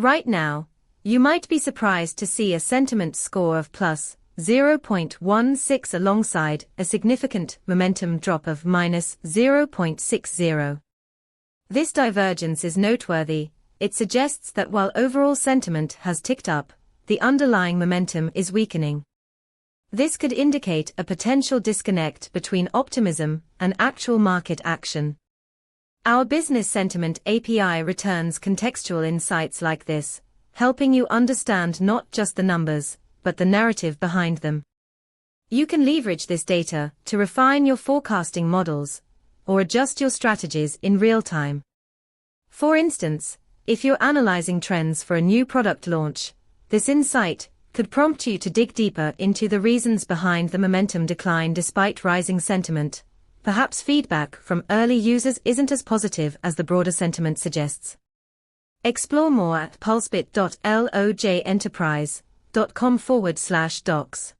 Right now, you might be surprised to see a sentiment score of plus 0.16 alongside a significant momentum drop of minus 0.60. This divergence is noteworthy. It suggests that while overall sentiment has ticked up, the underlying momentum is weakening. This could indicate a potential disconnect between optimism and actual market action. Our Business Sentiment API returns contextual insights like this, helping you understand not just the numbers, but the narrative behind them. You can leverage this data to refine your forecasting models or adjust your strategies in real time. For instance, if you're analyzing trends for a new product launch, this insight could prompt you to dig deeper into the reasons behind the momentum decline despite rising sentiment. Perhaps feedback from early users isn't as positive as the broader sentiment suggests. Explore more at pulsebit.logenterprise.com/docs.